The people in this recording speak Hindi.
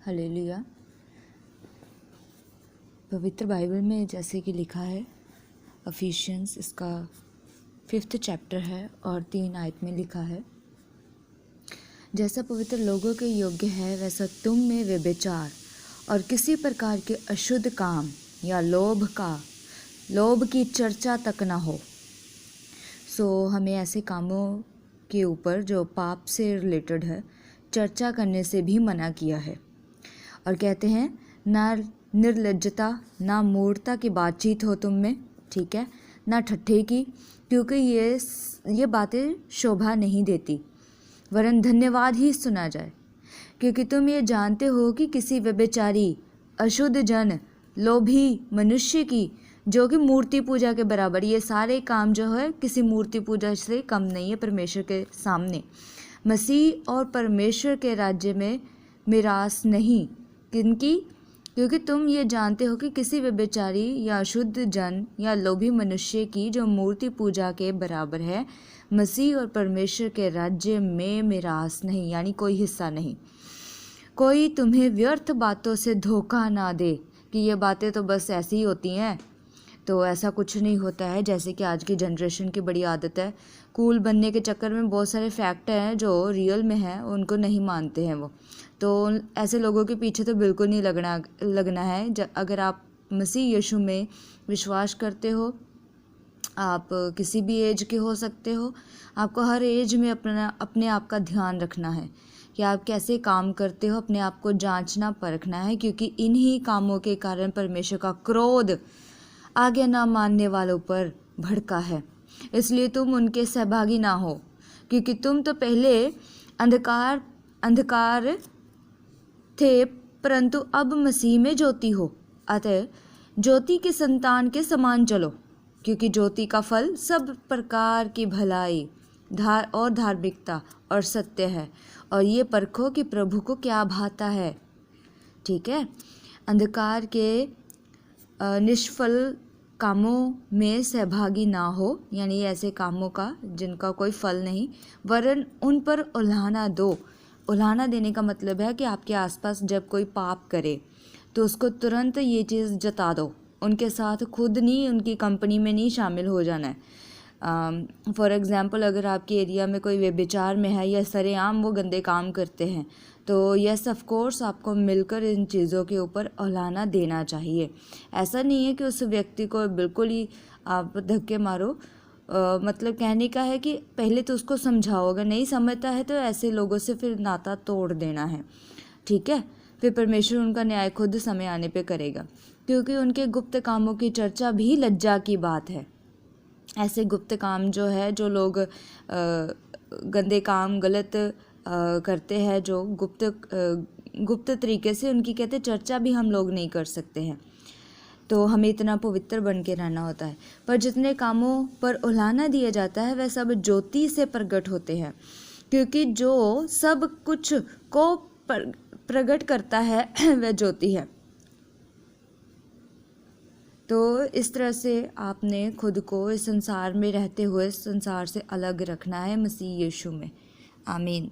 हालेलुया। पवित्र बाइबल में जैसे कि लिखा है, एफिशियंस इसका 5th चैप्टर है और 3 आयत में लिखा है, जैसा पवित्र लोगों के योग्य है वैसा तुम में व्यभिचार और किसी प्रकार के अशुद्ध काम या लोभ की चर्चा तक न हो। हमें ऐसे कामों के ऊपर जो पाप से रिलेटेड है चर्चा करने से भी मना किया है। और कहते हैं ना निर्लज्जता ना मूर्खता की बातचीत हो तुम में, ठीक है, ना ठट्ठे की, क्योंकि ये बातें शोभा नहीं देती, वरन धन्यवाद ही सुना जाए। क्योंकि तुम ये जानते हो कि किसी व्यभिचारी, अशुद्ध जन, लोभी मनुष्य की, जो कि मूर्ति पूजा के बराबर, ये सारे काम जो है किसी मूर्ति पूजा से कम नहीं है परमेश्वर के सामने, मसीह और परमेश्वर के राज्य में मिरास नहीं। किनकी? क्योंकि तुम ये जानते हो कि किसी व्यभिचारी या अशुद्ध जन या लोभी मनुष्य की, जो मूर्ति पूजा के बराबर है, मसीह और परमेश्वर के राज्य में मिरास नहीं, यानी कोई हिस्सा नहीं। कोई तुम्हें व्यर्थ बातों से धोखा ना दे कि ये बातें तो बस ऐसी ही होती हैं। तो ऐसा कुछ नहीं होता है। जैसे कि आज की जनरेशन की बड़ी आदत है, कूल बनने के चक्कर में बहुत सारे फैक्ट हैं जो रियल में हैं, उनको नहीं मानते हैं वो। तो ऐसे लोगों के पीछे तो बिल्कुल नहीं लगना है। अगर आप मसीह यीशु में विश्वास करते हो, आप किसी भी एज के हो सकते हो, आपको हर एज में अपने आप का ध्यान रखना है कि आप कैसे काम करते हो, अपने आप को जांचना परखना है, क्योंकि इन्हीं कामों के कारण परमेश्वर का क्रोध आज्ञा ना मानने वालों पर भड़का है। इसलिए तुम उनके सहभागी ना हो, क्योंकि तुम तो पहले अंधकार थे, परंतु अब मसीह में ज्योति हो। अतः ज्योति के संतान के समान चलो, क्योंकि ज्योति का फल सब प्रकार की भलाई और धार्मिकता और सत्य है। और ये परखो कि प्रभु को क्या भाता है, ठीक है। अंधकार के निष्फल कामों में सहभागी ना हो, यानी ऐसे कामों का जिनका कोई फल नहीं, वरन उन पर उल्हाना दो। उल्हाना देने का मतलब है कि आपके आसपास जब कोई पाप करे तो उसको तुरंत ये चीज़ जता दो, उनके साथ खुद नहीं, उनकी कंपनी में नहीं शामिल हो जाना है। फॉर एग्ज़ाम्पल, अगर आपके एरिया में कोई व्यभिचार में है या सरेआम वो गंदे काम करते हैं, तो यस ऑफ कोर्स आपको मिलकर इन चीज़ों के ऊपर उल्हाना देना चाहिए। ऐसा नहीं है कि उस व्यक्ति को बिल्कुल ही आप धक्के मारो। मतलब कहने का है कि पहले तो उसको समझाओ, अगर नहीं समझता है तो ऐसे लोगों से फिर नाता तोड़ देना है, ठीक है। फिर परमेश्वर उनका न्याय खुद समय आने पे करेगा, क्योंकि उनके गुप्त कामों की चर्चा भी लज्जा की बात है। ऐसे गुप्त काम जो है, जो लोग गंदे काम गलत करते हैं, जो गुप्त तरीके से, उनकी कहते चर्चा भी हम लोग नहीं कर सकते हैं। तो हमें इतना पवित्र बन के रहना होता है। पर जितने कामों पर उल्हाना दिया जाता है वह सब ज्योति से प्रकट होते हैं, क्योंकि जो सब कुछ को प्रकट करता है वह ज्योति है। तो इस तरह से आपने खुद को इस संसार में रहते हुए संसार से अलग रखना है मसीह यीशु में। आमीन।